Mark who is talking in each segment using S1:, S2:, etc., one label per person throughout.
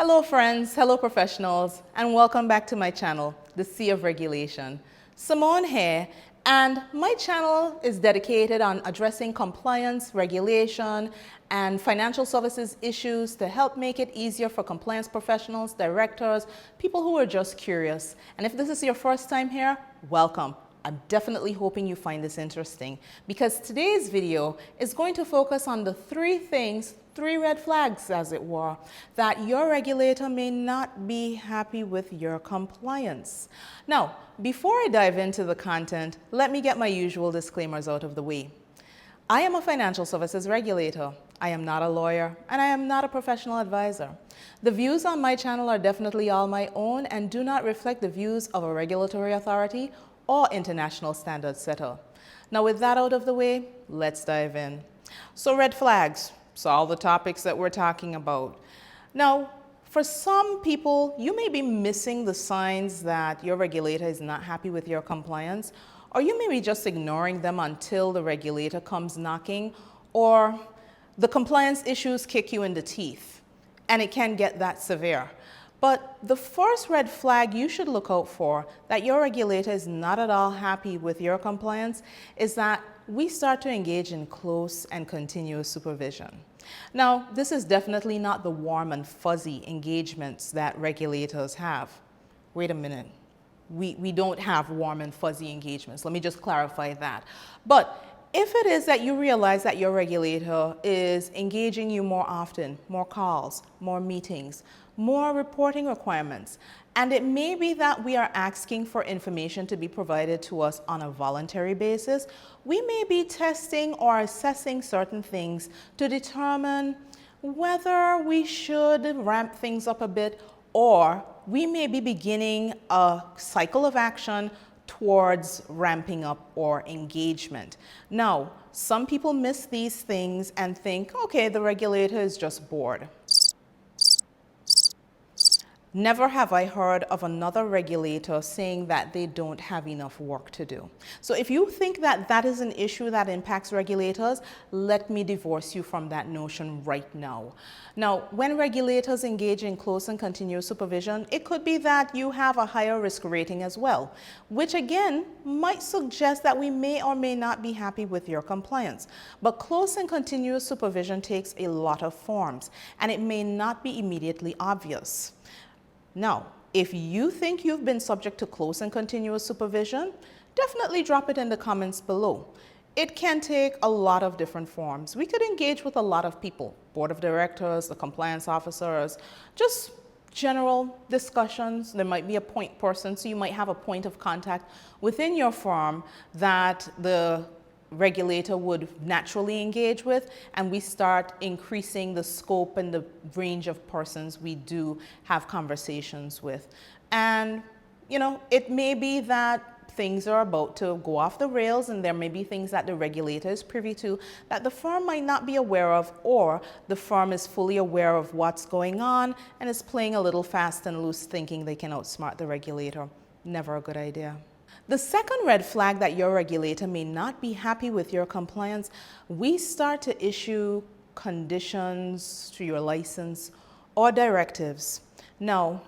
S1: Hello friends, hello professionals, and welcome back to my channel, The Sea of Regulation. Simone here, and my channel is dedicated on addressing compliance, regulation, and financial services issues to help make it easier for compliance professionals, directors, people who are just curious. And if this is your first time here, welcome. I'm definitely hoping you find this interesting because today's video is going to focus on the three red flags, as it were, that your regulator may not be happy with your compliance. Now, before I dive into the content, let me get my usual disclaimers out of the way. I am a financial services regulator. I am not a lawyer, and I am not a professional advisor. The views on my channel are definitely all my own and do not reflect the views of a regulatory authority or international standard setter. Now, with that out of the way, let's dive in. So red flags. So all the topics that we're talking about. Now, for some people, you may be missing the signs that your regulator is not happy with your compliance, or you may be just ignoring them until the regulator comes knocking, or the compliance issues kick you in the teeth, and it can get that severe. But the first red flag you should look out for that your regulator is not at all happy with your compliance is that we start to engage in close and continuous supervision. Now, this is definitely not the warm and fuzzy engagements that regulators have. Wait a minute. We don't have warm and fuzzy engagements. Let me just clarify that. But if it is that you realize that your regulator is engaging you more often, more calls, more meetings, more reporting requirements, and it may be that we are asking for information to be provided to us on a voluntary basis, we may be testing or assessing certain things to determine whether we should ramp things up a bit, or we may be beginning a cycle of action towards ramping up or engagement. Now, some people miss these things and think, okay, the regulator is just bored. Never have I heard of another regulator saying that they don't have enough work to do. So if you think that that is an issue that impacts regulators, let me divorce you from that notion right now. Now, when regulators engage in close and continuous supervision, it could be that you have a higher risk rating as well, which again might suggest that we may or may not be happy with your compliance. But close and continuous supervision takes a lot of forms, and it may not be immediately obvious. Now, if you think you've been subject to close and continuous supervision, definitely drop it in the comments below. It can take a lot of different forms. We could engage with a lot of people, board of directors, the compliance officers, just general discussions. There might be a point person, so you might have a point of contact within your firm that the regulator would naturally engage with, and we start increasing the scope and the range of persons we do have conversations with. And, you know, it may be that things are about to go off the rails, and there may be things that the regulator is privy to that the firm might not be aware of, or the firm is fully aware of what's going on and is playing a little fast and loose, thinking they can outsmart the regulator. Never a good idea. The second red flag that your regulator may not be happy with your compliance, we start to issue conditions to your license or directives. Now,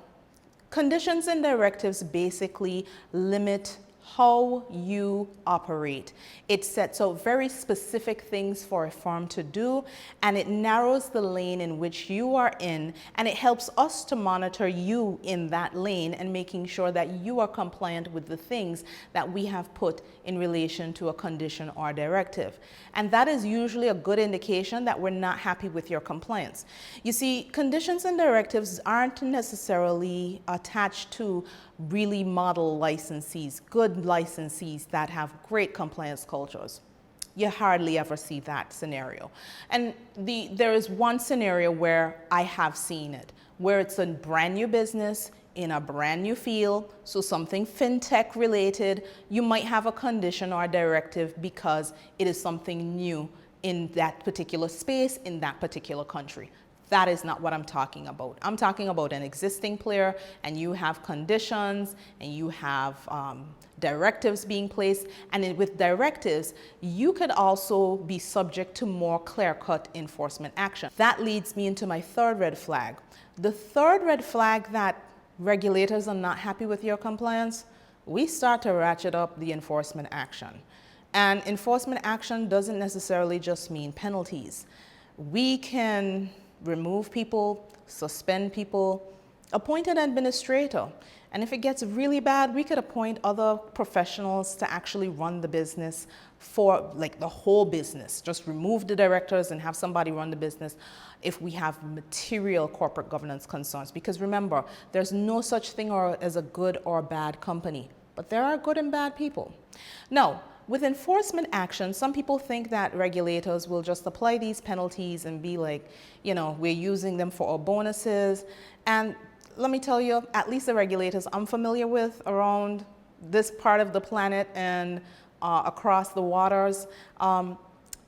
S1: conditions and directives basically limit how you operate. It sets out very specific things for a firm to do, and it narrows the lane in which you are in, and it helps us to monitor you in that lane and making sure that you are compliant with the things that we have put in relation to a condition or directive. And that is usually a good indication that we're not happy with your compliance. You see, conditions and directives aren't necessarily attached to really model licensees, good licensees that have great compliance cultures. You hardly ever see that scenario. And there is one scenario where I have seen it, where it's a brand new business in a brand new field, so something fintech related. You might have a condition or a directive because it is something new in that particular space, in that particular country. That is not what I'm talking about. I'm talking about an existing player, and you have conditions and you have directives being placed. And with directives, you could also be subject to more clear-cut enforcement action. That leads me into my third red flag. The third red flag that regulators are not happy with your compliance, we start to ratchet up the enforcement action. And enforcement action doesn't necessarily just mean penalties. We can remove people, suspend people, appoint an administrator. And if it gets really bad, we could appoint other professionals to actually run the business for like the whole business. Just remove the directors and have somebody run the business if we have material corporate governance concerns. Because remember, there's no such thing as a good or bad company, but there are good and bad people. Now, with enforcement action, some people think that regulators will just apply these penalties and be like, you know, we're using them for our bonuses. And let me tell you, at least the regulators I'm familiar with around this part of the planet and across the waters,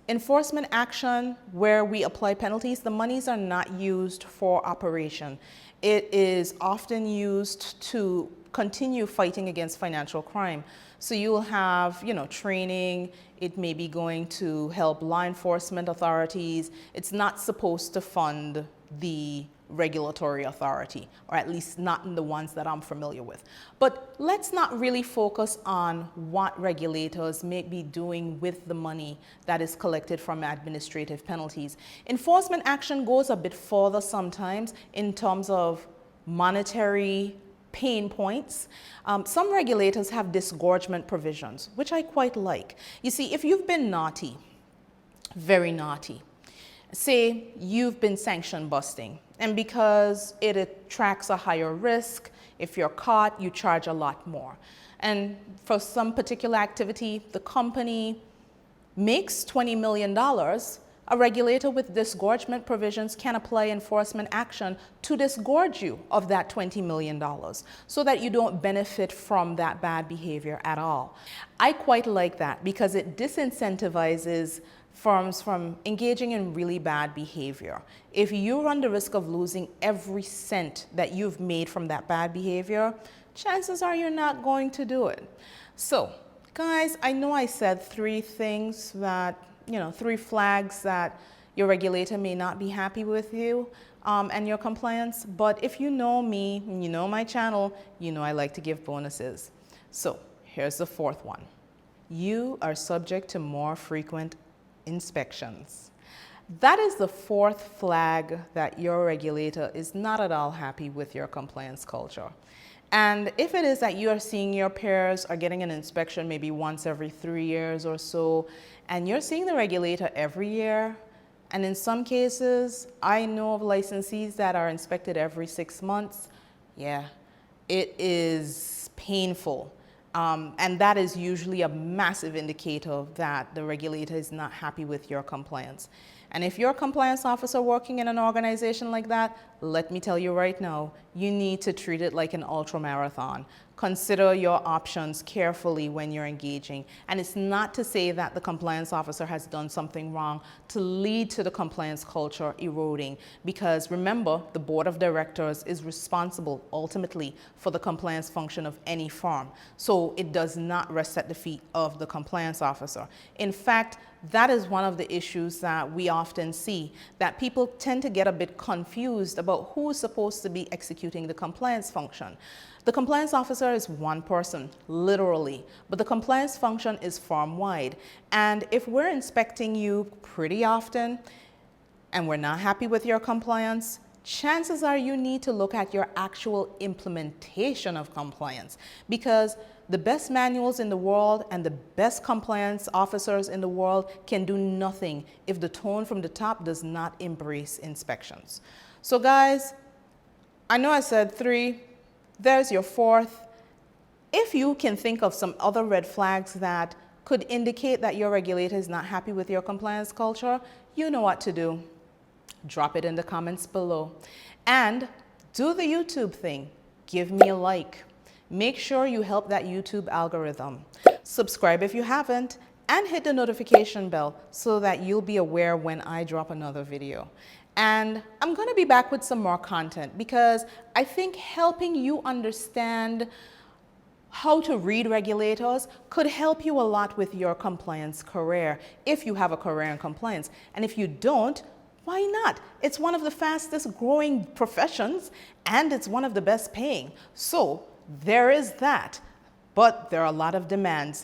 S1: enforcement action where we apply penalties, the monies are not used for operation. It is often used to continue fighting against financial crime. So you will have, you know, training. It may be going to help law enforcement authorities. It's not supposed to fund the regulatory authority, or at least not in the ones that I'm familiar with. But let's not really focus on what regulators may be doing with the money that is collected from administrative penalties. Enforcement action goes a bit further sometimes in terms of monetary pain points. Some regulators have disgorgement provisions, which I quite like. You see, if you've been naughty, very naughty, say you've been sanction busting, and because it attracts a higher risk, if you're caught, you charge a lot more. And for some particular activity, the company makes $20 million, a regulator with disgorgement provisions can apply enforcement action to disgorge you of that $20 million so that you don't benefit from that bad behavior at all. I quite like that because it disincentivizes firms from engaging in really bad behavior. If you run the risk of losing every cent that you've made from that bad behavior, chances are you're not going to do it. So, guys, I know I said three things that, you know, three flags that your regulator may not be happy with you and your compliance, but if you know me and you know my channel, you know I like to give bonuses. So, here's the fourth one. You are subject to more frequent inspections. That is the fourth flag that your regulator is not at all happy with your compliance culture. And if it is that you are seeing your peers are getting an inspection maybe once every 3 years or so, and you're seeing the regulator every year, and in some cases, I know of licensees that are inspected every 6 months, yeah, it is painful. And that is usually a massive indicator that the regulator is not happy with your compliance. And if you're a compliance officer working in an organization like that, let me tell you right now, you need to treat it like an ultra marathon. Consider your options carefully when you're engaging. And it's not to say that the compliance officer has done something wrong to lead to the compliance culture eroding, because remember, the board of directors is responsible ultimately for the compliance function of any firm. So it does not rest at the feet of the compliance officer. In fact, that is one of the issues that we often see, that people tend to get a bit confused about who is supposed to be executing the compliance function. The compliance officer is one person, literally, but the compliance function is firm-wide. And if we're inspecting you pretty often and we're not happy with your compliance, chances are you need to look at your actual implementation of compliance, because the best manuals in the world and the best compliance officers in the world can do nothing if the tone from the top does not embrace inspections. So guys, I know I said 3, there's your 4th. If you can think of some other red flags that could indicate that your regulator is not happy with your compliance culture, you know what to do. Drop it in the comments below. And do the YouTube thing. Give me a like. Make sure you help that YouTube algorithm. Subscribe if you haven't, and hit the notification bell so that you'll be aware when I drop another video. And I'm going to be back with some more content because I think helping you understand how to read regulators could help you a lot with your compliance career if you have a career in compliance. And if you don't, Why not? It's one of the fastest growing professions and it's one of the best paying. So there is that. But there are a lot of demands